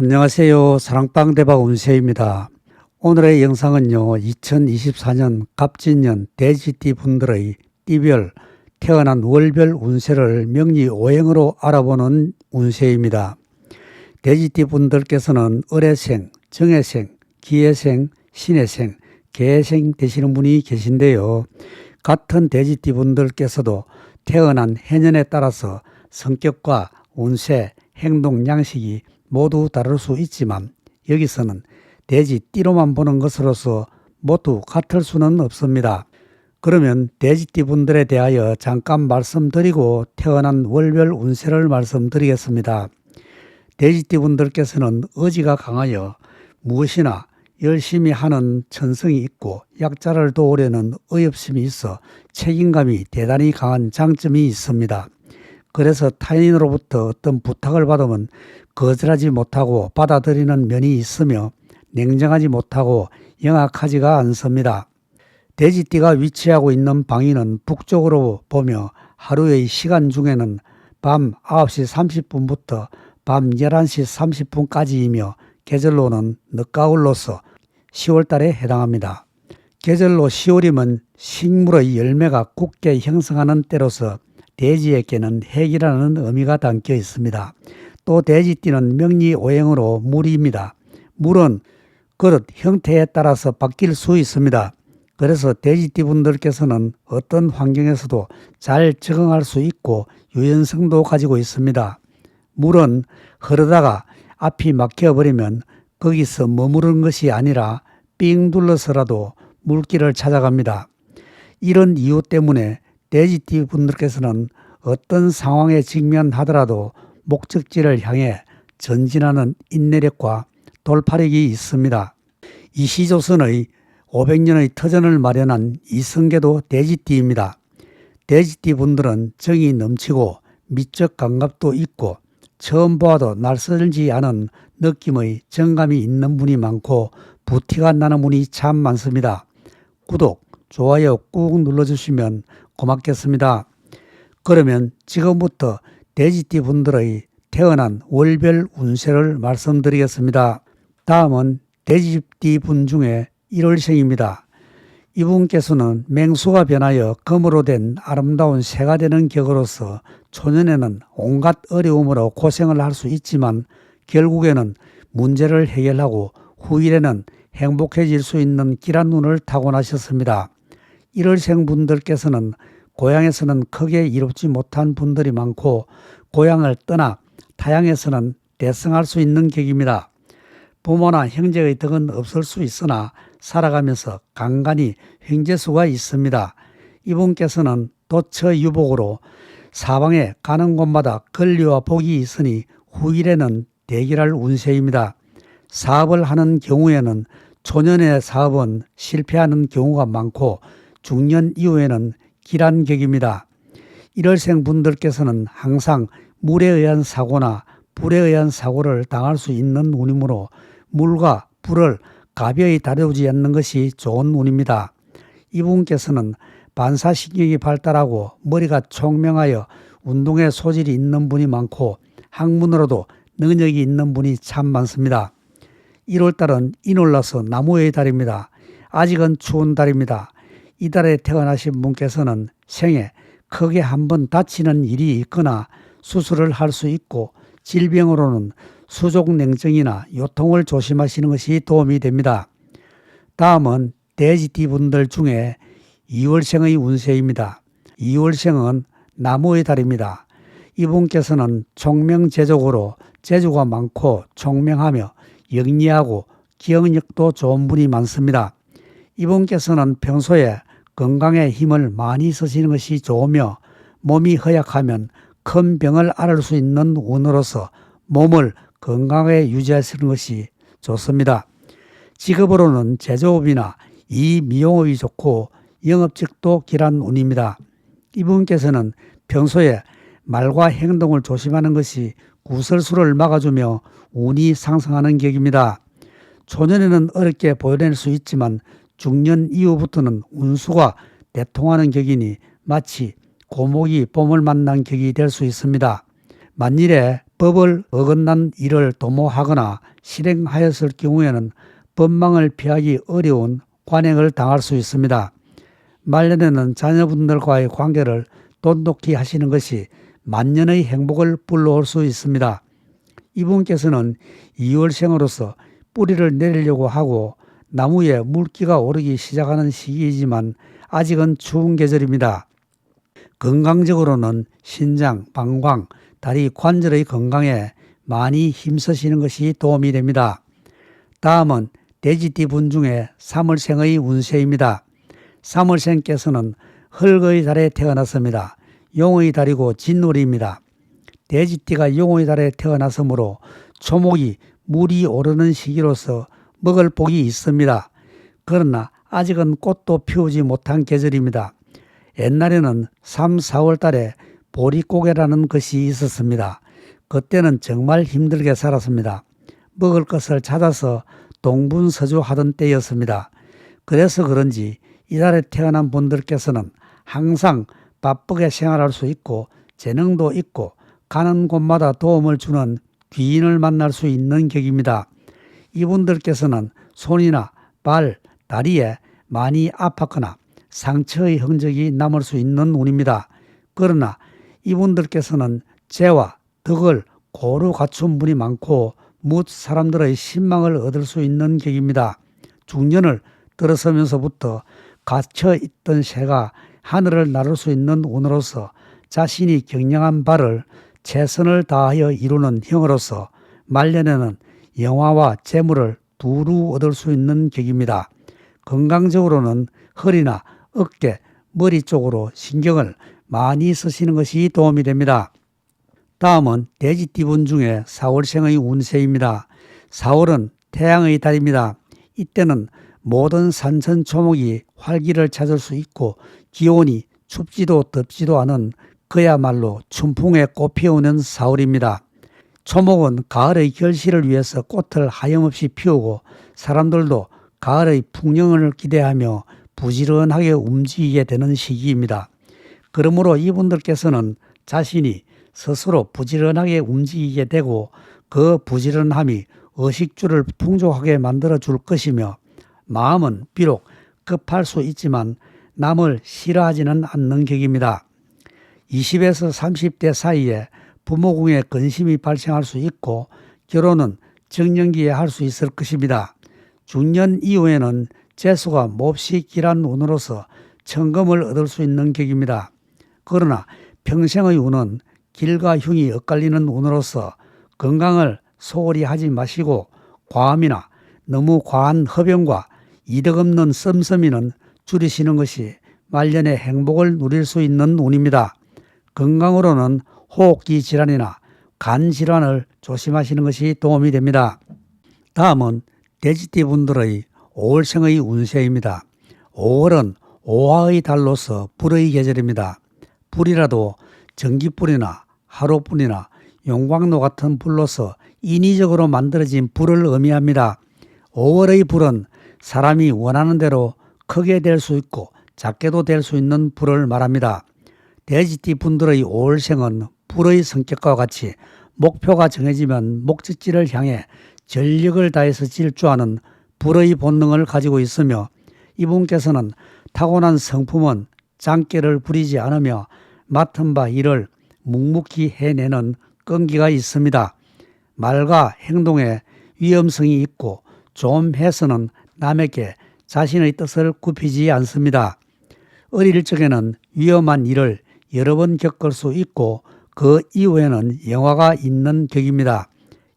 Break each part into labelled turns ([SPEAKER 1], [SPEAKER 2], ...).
[SPEAKER 1] 안녕하세요. 사랑방 대박 운세입니다. 오늘의 영상은요, 2024년 갑진년 돼지띠 분들의 띠별, 태어난 월별 운세를 명리 오행으로 알아보는 운세입니다. 돼지띠 분들께서는 을해생, 정해생, 기해생, 신해생, 개해생 되시는 분이 계신데요. 같은 돼지띠 분들께서도 태어난 해년에 따라서 성격과 운세, 행동 양식이 모두 다를 수 있지만 여기서는 돼지띠로만 보는 것으로서 모두 같을 수는 없습니다. 그러면 돼지띠 분들에 대하여 잠깐 말씀드리고 태어난 월별 운세를 말씀드리겠습니다. 돼지띠 분들께서는 의지가 강하여 무엇이나 열심히 하는 천성이 있고 약자를 도우려는 의협심이 있어 책임감이 대단히 강한 장점이 있습니다. 그래서 타인으로부터 어떤 부탁을 받으면 거절하지 못하고 받아들이는 면이 있으며 냉정하지 못하고 영악하지가 않습니다. 돼지띠가 위치하고 있는 방위는 북쪽으로 보며 하루의 시간 중에는 밤 9시 30분부터 밤 11시 30분까지이며 계절로는 늦가을로서 10월달에 해당합니다. 계절로 10월이면 식물의 열매가 굳게 형성하는 때로서 돼지에게는 핵이라는 의미가 담겨 있습니다. 또 돼지띠는 명리 오행으로 물입니다. 물은 그릇 형태에 따라서 바뀔 수 있습니다. 그래서 돼지띠 분들께서는 어떤 환경에서도 잘 적응할 수 있고 유연성도 가지고 있습니다. 물은 흐르다가 앞이 막혀버리면 거기서 머무르는 것이 아니라 삥 둘러서라도 물길을 찾아갑니다. 이런 이유 때문에 돼지띠 분들께서는 어떤 상황에 직면하더라도 목적지를 향해 전진하는 인내력과 돌파력이 있습니다. 이시조선의 500년의 터전을 마련한 이성계도 돼지띠입니다. 돼지띠 분들은 정이 넘치고 미적 감각도 있고 처음 보아도 낯설지 않은 느낌의 정감이 있는 분이 많고 부티가 나는 분이 참 많습니다. 구독, 좋아요 꾹 눌러주시면 고맙겠습니다. 그러면 지금부터 돼지띠 분들의 태어난 월별 운세를 말씀드리겠습니다. 다음은 돼지띠 분 중에 1월생입니다. 이분께서는 맹수가 변하여 금으로 된 아름다운 새가 되는 격으로서 초년에는 온갖 어려움으로 고생을 할 수 있지만 결국에는 문제를 해결하고 후일에는 행복해질 수 있는 길한 눈을 타고나셨습니다. 1월생 분들께서는 고향에서는 크게 이롭지 못한 분들이 많고 고향을 떠나 타향에서는 대성할 수 있는 격입니다. 부모나 형제의 덕은 없을 수 있으나 살아가면서 간간히 형제수가 있습니다. 이분께서는 도처유복으로 사방에 가는 곳마다 권리와 복이 있으니 후일에는 대결할 운세입니다. 사업을 하는 경우에는 초년의 사업은 실패하는 경우가 많고 중년 이후에는 길한 격입니다. 1월생 분들께서는 항상 물에 의한 사고나 불에 의한 사고를 당할 수 있는 운이므로 물과 불을 가벼이 다루지 않는 것이 좋은 운입니다. 이분께서는 반사신경이 발달하고 머리가 총명하여 운동에 소질이 있는 분이 많고 학문으로도 능력이 있는 분이 참 많습니다. 1월달은 인월라서 나무의 달입니다. 아직은 추운 달입니다. 이 달에 태어나신 분께서는 생에 크게 한번 다치는 일이 있거나 수술을 할 수 있고 질병으로는 수족냉증이나 요통을 조심하시는 것이 도움이 됩니다. 다음은 돼지띠 분들 중에 2월생의 운세입니다. 2월생은 나무의 달입니다. 이분께서는 총명재족으로 재주가 많고 총명하며 영리하고 기억력도 좋은 분이 많습니다. 이분께서는 평소에 건강에 힘을 많이 쓰시는 것이 좋으며 몸이 허약하면 큰 병을 앓을 수 있는 운으로서 몸을 건강하게 유지하시는 것이 좋습니다. 직업으로는 제조업이나 미용업이 좋고 영업직도 길한 운입니다. 이분께서는 평소에 말과 행동을 조심하는 것이 구설수를 막아주며 운이 상승하는 격입니다. 초년에는 어렵게 보여낼 수 있지만 중년 이후부터는 운수가 대통하는 격이니 마치 고목이 봄을 만난 격이 될 수 있습니다. 만일에 법을 어긋난 일을 도모하거나 실행하였을 경우에는 법망을 피하기 어려운 관행을 당할 수 있습니다. 말년에는 자녀분들과의 관계를 돈독히 하시는 것이 만년의 행복을 불러올 수 있습니다. 이분께서는 2월생으로서 뿌리를 내리려고 하고 나무에 물기가 오르기 시작하는 시기이지만 아직은 추운 계절입니다. 건강적으로는 신장, 방광, 다리, 관절의 건강에 많이 힘쓰시는 것이 도움이 됩니다. 다음은 돼지띠 분 중에 3월생의 운세입니다. 3월생께서는 흙의 달에 태어났습니다. 용의 달이고 진월입니다. 돼지띠가 용의 달에 태어났으므로 초목이 물이 오르는 시기로서 먹을 복이 있습니다. 그러나 아직은 꽃도 피우지 못한 계절입니다. 옛날에는 3, 4월 달에 보릿고개라는 것이 있었습니다. 그때는 정말 힘들게 살았습니다. 먹을 것을 찾아서 동분서주하던 때였습니다. 그래서 그런지 이달에 태어난 분들께서는 항상 바쁘게 생활할 수 있고 재능도 있고 가는 곳마다 도움을 주는 귀인을 만날 수 있는 격입니다. 이분들께서는 손이나 발, 다리에 많이 아팠거나 상처의 흔적이 남을 수 있는 운입니다. 그러나 이분들께서는 재와 덕을 고루 갖춘 분이 많고 뭇 사람들의 신망을 얻을 수 있는 격입니다. 중년을 들어서면서부터 갇혀 있던 새가 하늘을 나를 수 있는 운으로서 자신이 경영한 바를 최선을 다하여 이루는 형으로서 말년에는 영화와 재물을 두루 얻을 수 있는 격입니다. 건강적으로는 허리나 어깨, 머리 쪽으로 신경을 많이 쓰시는 것이 도움이 됩니다. 다음은 돼지띠 분 중에 4월생의 운세입니다. 4월은 태양의 달입니다. 이때는 모든 산천초목이 활기를 찾을 수 있고 기온이 춥지도 덥지도 않은 그야말로 춘풍에 꽃 피우는 4월입니다. 초목은 가을의 결실을 위해서 꽃을 하염없이 피우고 사람들도 가을의 풍년을 기대하며 부지런하게 움직이게 되는 시기입니다. 그러므로 이분들께서는 자신이 스스로 부지런하게 움직이게 되고 그 부지런함이 의식주를 풍족하게 만들어 줄 것이며 마음은 비록 급할 수 있지만 남을 싫어하지는 않는 격입니다. 20에서 30대 사이에 부모궁에 근심이 발생할 수 있고 결혼은 정년기에 할 수 있을 것입니다. 중년 이후에는 재수가 몹시 길한 운으로서 천금을 얻을 수 있는 격입니다. 그러나 평생의 운은 길과 흉이 엇갈리는 운으로서 건강을 소홀히 하지 마시고 과음이나 너무 과한 흡연과 이득 없는 씀씀이는 줄이시는 것이 말년에 행복을 누릴 수 있는 운입니다. 건강으로는 호흡기 질환이나 간 질환을 조심하시는 것이 도움이 됩니다. 다음은 돼지띠 분들의 5월생의 운세입니다. 5월은 오화의 달로서 불의 계절입니다. 불이라도 전기불이나 하루불이나 용광로 같은 불로서 인위적으로 만들어진 불을 의미합니다. 5월의 불은 사람이 원하는 대로 크게 될 수 있고 작게도 될 수 있는 불을 말합니다. 돼지띠 분들의 5월생은 불의 성격과 같이 목표가 정해지면 목적지를 향해 전력을 다해서 질주하는 불의 본능을 가지고 있으며 이분께서는 타고난 성품은 장깨를 부리지 않으며 맡은 바 일을 묵묵히 해내는 끈기가 있습니다. 말과 행동에 위험성이 있고 좀 해서는 남에게 자신의 뜻을 굽히지 않습니다. 어릴 적에는 위험한 일을 여러 번 겪을 수 있고 그 이후에는 영화가 있는 격입니다.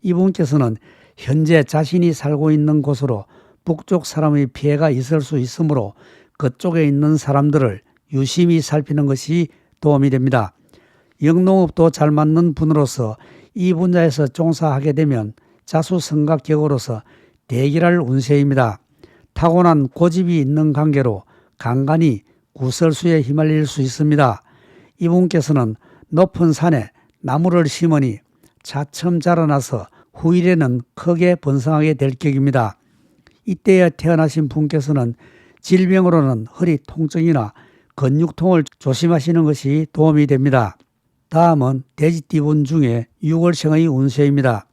[SPEAKER 1] 이분께서는 현재 자신이 살고 있는 곳으로 북쪽 사람의 피해가 있을 수 있으므로 그쪽에 있는 사람들을 유심히 살피는 것이 도움이 됩니다. 영농업도 잘 맞는 분으로서 이 분야에서 종사하게 되면 자수성가격으로서 대기할 운세입니다. 타고난 고집이 있는 관계로 간간히 구설수에 휘말릴 수 있습니다. 이분께서는 높은 산에 나무를 심으니 차츰 자라나서 후일에는 크게 번성하게 될 격입니다. 이때에 태어나신 분께서는 질병으로는 허리 통증이나 근육통을 조심하시는 것이 도움이 됩니다. 다음은 돼지띠분 중에 6월생의 운세입니다.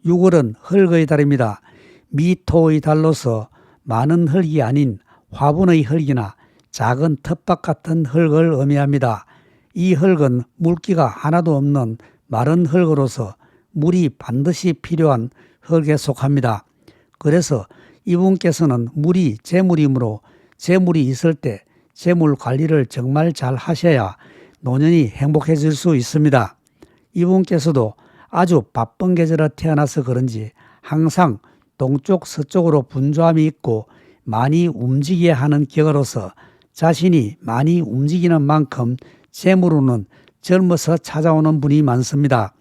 [SPEAKER 1] 6월은 흙의 달입니다. 미토의 달로서 많은 흙이 아닌 화분의 흙이나 작은 텃밭 같은 흙을 의미합니다. 이 흙은 물기가 하나도 없는 마른 흙으로서 물이 반드시 필요한 흙에 속합니다. 그래서 이분께서는 물이 재물이므로 재물이 있을 때 재물 관리를 정말 잘 하셔야 노년이 행복해질 수 있습니다. 이분께서도 아주 바쁜 계절에 태어나서 그런지 항상 동쪽 서쪽으로 분주함이 있고 많이 움직여야 하는 격으로서 자신이 많이 움직이는 만큼 재물로는 젊어서 찾아오는 분이 많습니다.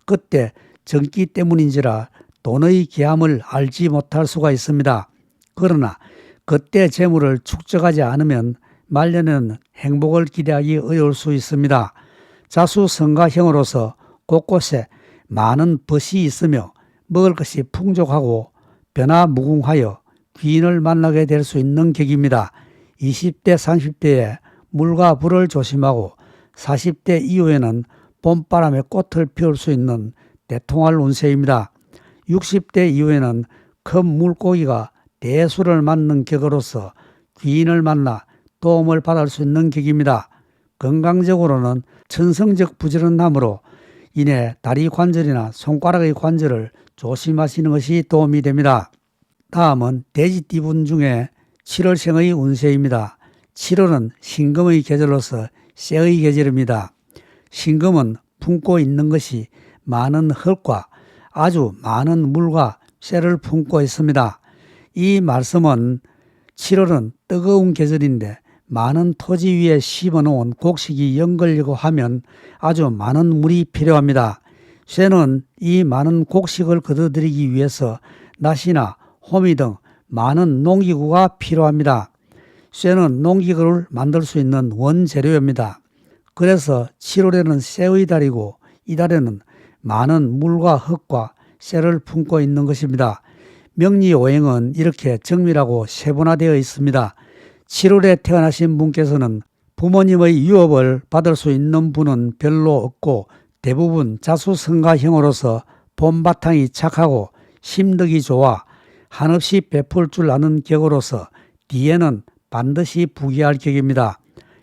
[SPEAKER 1] 그때 젊기 때문인지라 돈의 귀함을 알지 못할 수가 있습니다. 그러나 그때 재물을 축적하지 않으면 말년에는 행복을 기대하기 어려울 수 있습니다. 자수성가형으로서 곳곳에 많은 벗이 있으며 먹을 것이 풍족하고 변화무궁하여 귀인을 만나게 될 수 있는 격입니다. 20대 30대에 물과 불을 조심하고 40대 이후에는 봄바람에 꽃을 피울 수 있는 대통할 운세입니다. 60대 이후에는 큰 물고기가 대수를 맞는 격으로서 귀인을 만나 도움을 받을 수 있는 격입니다. 건강적으로는 천성적 부지런함으로 인해 다리 관절이나 손가락의 관절을 조심하시는 것이 도움이 됩니다. 다음은 돼지띠분 중에 7월생의 운세입니다. 7월은 신금의 계절로서 쇠의 계절입니다. 신금은 품고 있는 것이 많은 흙과 아주 많은 물과 쇠를 품고 있습니다. 이 말씀은 7월은 뜨거운 계절인데 많은 토지 위에 심어놓은 곡식이 연걸리고 하면 아주 많은 물이 필요합니다. 쇠는 이 많은 곡식을 걷어들이기 위해서 낫이나 호미 등 많은 농기구가 필요합니다. 쇠는 농기구를 만들 수 있는 원재료입니다. 그래서 7월에는 쇠의 달이고 이 달에는 많은 물과 흙과 쇠를 품고 있는 것입니다. 명리오행은 이렇게 정밀하고 세분화되어 있습니다. 7월에 태어나신 분께서는 부모님의 유업을 받을 수 있는 분은 별로 없고 대부분 자수성가형으로서 봄바탕이 착하고 심덕이 좋아 한없이 베풀 줄 아는 격으로서 뒤에는 반드시 부귀할 격입니다.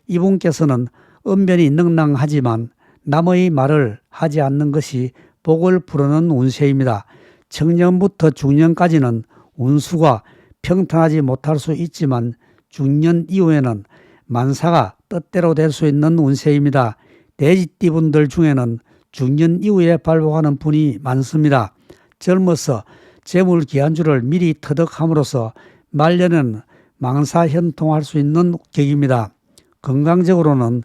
[SPEAKER 1] 이분께서는 언변이 능랑하지만 남의 말을 하지 않는 것이 복을 부르는 운세입니다. 청년부터 중년까지는 운수가 평탄하지 못할 수 있지만 중년 이후에는 만사가 뜻대로 될 수 있는 운세입니다. 돼지띠분들 중에는 중년 이후에 발복하는 분이 많습니다. 젊어서 재물 기한주를 미리 터득함으로써 말년에는 망사현통할 수 있는 격입니다. 건강적으로는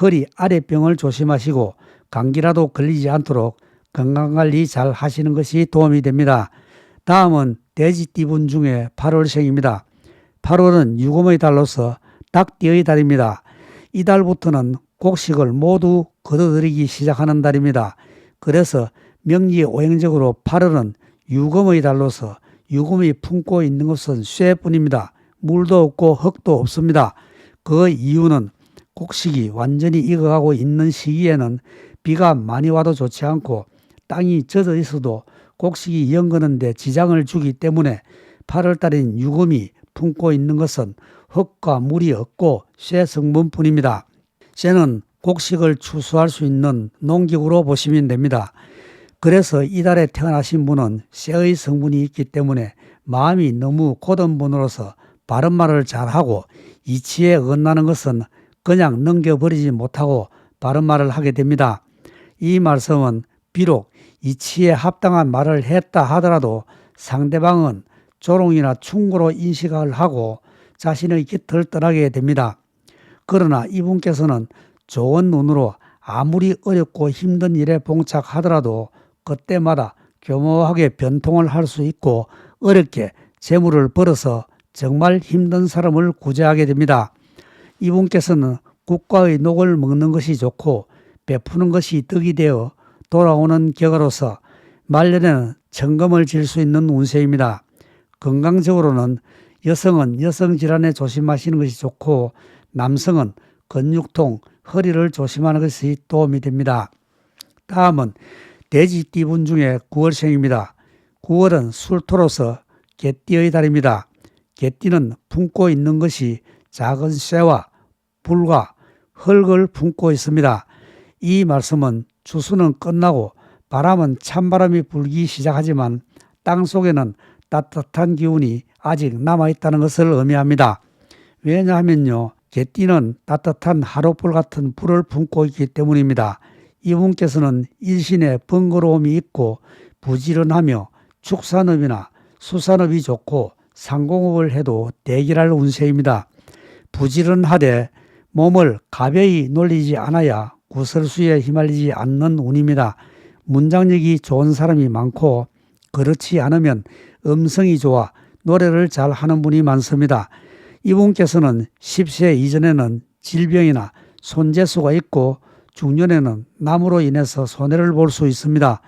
[SPEAKER 1] 허리 아랫병을 조심하시고 감기라도 걸리지 않도록 건강관리 잘 하시는 것이 도움이 됩니다. 다음은 돼지띠분 중에 8월생입니다. 8월은 유금의 달로서 닭띠의 달입니다. 이 달부터는 곡식을 모두 걷어들이기 시작하는 달입니다. 그래서 명리오행적으로 8월은 유금의 달로서 유금이 품고 있는 것은 쇠뿐입니다. 물도 없고 흙도 없습니다. 그 이유는 곡식이 완전히 익어가고 있는 시기에는 비가 많이 와도 좋지 않고 땅이 젖어 있어도 곡식이 연거는데 지장을 주기 때문에 8월달인 유금이 품고 있는 것은 흙과 물이 없고 쇠 성분뿐입니다. 쇠는 곡식을 추수할 수 있는 농기구로 보시면 됩니다. 그래서 이달에 태어나신 분은 쇠의 성분이 있기 때문에 마음이 너무 고든 분으로서 바른 말을 잘하고 이치에 어긋나는 것은 그냥 넘겨버리지 못하고 바른 말을 하게 됩니다. 이 말씀은 비록 이치에 합당한 말을 했다 하더라도 상대방은 조롱이나 충고로 인식을 하고 자신의 깃을 떠나게 됩니다. 그러나 이분께서는 좋은 눈으로 아무리 어렵고 힘든 일에 봉착하더라도 그때마다 교묘하게 변통을 할 수 있고 어렵게 재물을 벌어서 정말 힘든 사람을 구제하게 됩니다. 이분께서는 국가의 녹을 먹는 것이 좋고 베푸는 것이 덕이 되어 돌아오는 격으로서 말년에는 천금을 질 수 있는 운세입니다. 건강적으로는 여성은 여성 질환에 조심하시는 것이 좋고 남성은 근육통, 허리를 조심하는 것이 도움이 됩니다. 다음은 돼지띠분 중에 9월생입니다. 9월은 술토로서 개띠의 달입니다. 개띠는 품고 있는 것이 작은 쇠와 불과 흙을 품고 있습니다. 이 말씀은 추수는 끝나고 바람은 찬바람이 불기 시작하지만 땅속에는 따뜻한 기운이 아직 남아있다는 것을 의미합니다. 왜냐하면요, 개띠는 따뜻한 하룻불 같은 불을 품고 있기 때문입니다. 이분께서는 일신에 번거로움이 있고 부지런하며 축산업이나 수산업이 좋고 상공업을 해도 대기할 운세입니다. 부지런하되 몸을 가벼이 놀리지 않아야 구설수에 휘말리지 않는 운입니다. 문장력이 좋은 사람이 많고 그렇지 않으면 음성이 좋아 노래를 잘 하는 분이 많습니다. 이분께서는 10세 이전에는 질병이나 손재수가 있고 중년에는 남으로 인해서 손해를 볼 수 있습니다.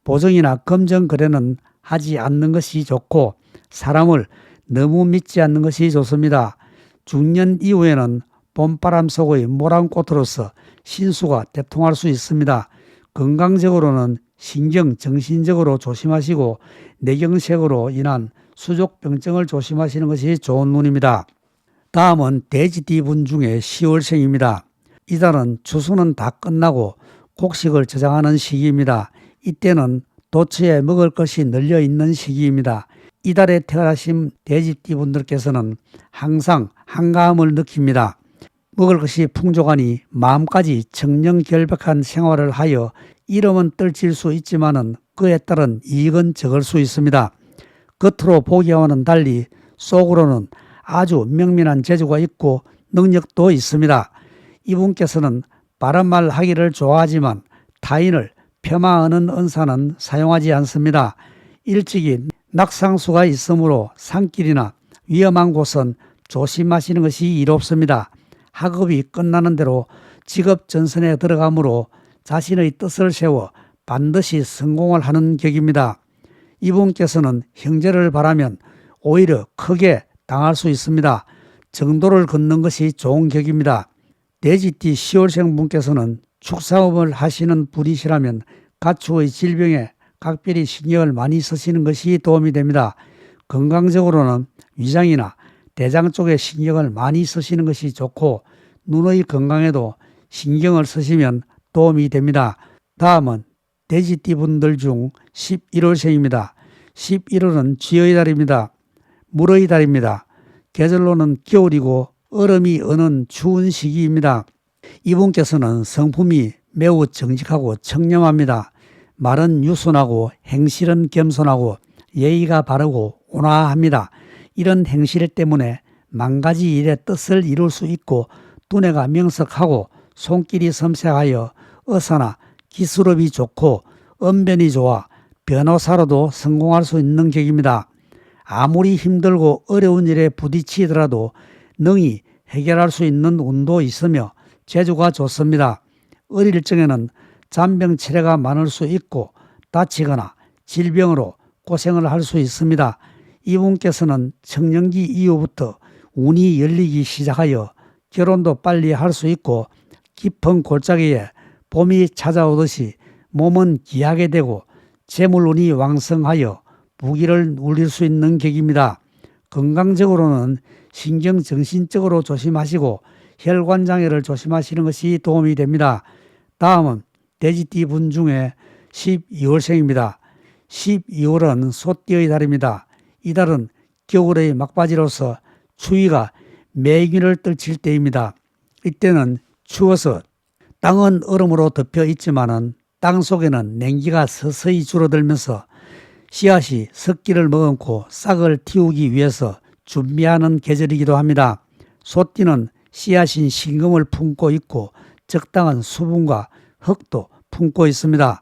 [SPEAKER 1] 보증이나 검정 거래는 하지 않는 것이 좋고 사람을 너무 믿지 않는 것이 좋습니다. 중년 이후에는 봄바람 속의 모란꽃으로서 신수가 대통할 수 있습니다. 건강적으로는 신경, 정신적으로 조심하시고 뇌경색으로 인한 수족병증을 조심하시는 것이 좋은 운입니다. 다음은 돼지띠분 중에 10월생입니다. 이달은 추수는 다 끝나고 곡식을 저장하는 시기입니다. 이때는 도처에 먹을 것이 널려 있는 시기입니다. 이달에 태어나신 돼지띠분들께서는 항상 한가함을 느낍니다. 먹을 것이 풍족하니 마음까지 청렴결백한 생활을 하여 이름은 떨칠 수 있지만은 그에 따른 이익은 적을 수 있습니다. 겉으로 보기와는 달리 속으로는 아주 명민한 재주가 있고 능력도 있습니다. 이분께서는 바른 말 하기를 좋아하지만 타인을 폄하하는 은사는 사용하지 않습니다. 일찍이 낙상수가 있으므로 산길이나 위험한 곳은 조심하시는 것이 이롭습니다. 학업이 끝나는 대로 직업 전선에 들어가므로 자신의 뜻을 세워 반드시 성공을 하는 격입니다. 이분께서는 형제를 바라면 오히려 크게 당할 수 있습니다. 정도를 걷는 것이 좋은 격입니다. 돼지띠 10월생 분께서는 축사업을 하시는 분이시라면 가축의 질병에 각별히 신경을 많이 쓰시는 것이 도움이 됩니다. 건강적으로는 위장이나 대장 쪽에 신경을 많이 쓰시는 것이 좋고 눈의 건강에도 신경을 쓰시면 도움이 됩니다. 다음은 돼지띠 분들 중 11월생입니다. 11월은 쥐의 달입니다. 물의 달입니다. 계절로는 겨울이고 얼음이 어는 추운 시기입니다. 이분께서는 성품이 매우 정직하고 청렴합니다. 말은 유순하고 행실은 겸손하고 예의가 바르고 온화합니다. 이런 행실 때문에 만 가지 일의 뜻을 이룰 수 있고 두뇌가 명석하고 손길이 섬세하여 의사나 기술업이 좋고 언변이 좋아 변호사로도 성공할 수 있는 격입니다. 아무리 힘들고 어려운 일에 부딪히더라도 능히 해결할 수 있는 운도 있으며 재주가 좋습니다. 어릴 적에는 잔병치레가 많을 수 있고 다치거나 질병으로 고생을 할 수 있습니다. 이분께서는 청년기 이후부터 운이 열리기 시작하여 결혼도 빨리 할 수 있고 깊은 골짜기에 봄이 찾아오듯이 몸은 기하게 되고 재물운이 왕성하여 부귀를 누릴 수 있는 격입니다. 건강적으로는 신경정신적으로 조심하시고 혈관장애를 조심하시는 것이 도움이 됩니다. 다음은 돼지띠 분 중에 12월생입니다. 12월은 소띠의 달입니다. 이 달은 겨울의 막바지로서 추위가 매기를 떨칠 때입니다. 이때는 추워서 땅은 얼음으로 덮여 있지만은 땅 속에는 냉기가 서서히 줄어들면서 씨앗이 석기를 머금고 싹을 틔우기 위해서 준비하는 계절이기도 합니다. 소띠는 씨앗인 신금을 품고 있고 적당한 수분과 흙도 품고 있습니다.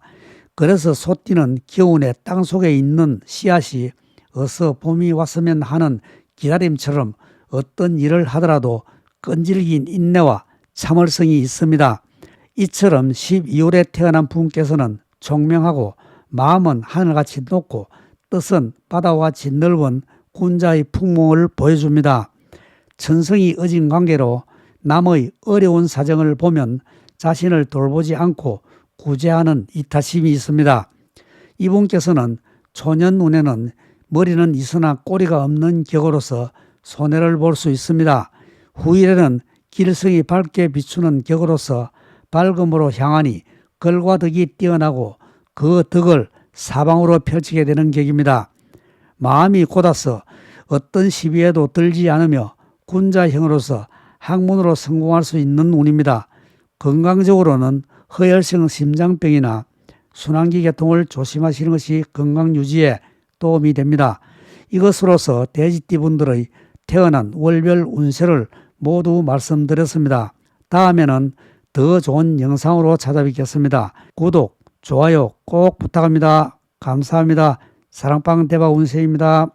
[SPEAKER 1] 그래서 소띠는 겨울에 땅속에 있는 씨앗이 어서 봄이 왔으면 하는 기다림처럼 어떤 일을 하더라도 끈질긴 인내와 참을성이 있습니다. 이처럼 12월에 태어난 분께서는 총명하고 마음은 하늘같이 높고 뜻은 바다와 같이 넓은 군자의 풍모를 보여줍니다. 천성이 어진 관계로 남의 어려운 사정을 보면 자신을 돌보지 않고 구제하는 이타심이 있습니다. 이분께서는 초년운에는 머리는 있으나 꼬리가 없는 격으로서 손해를 볼 수 있습니다. 후일에는 길성이 밝게 비추는 격으로서 밝음으로 향하니 글과 덕이 뛰어나고 그 덕을 사방으로 펼치게 되는 격입니다. 마음이 곧아서 어떤 시비에도 들지 않으며 군자형으로서 학문으로 성공할 수 있는 운입니다. 건강적으로는 허혈성 심장병이나 순환기 계통을 조심하시는 것이 건강 유지에 도움이 됩니다. 이것으로서 돼지띠분들의 태어난 월별 운세를 모두 말씀드렸습니다. 다음에는 더 좋은 영상으로 찾아뵙겠습니다. 구독, 좋아요 꼭 부탁합니다. 감사합니다. 사랑방 대박 운세입니다.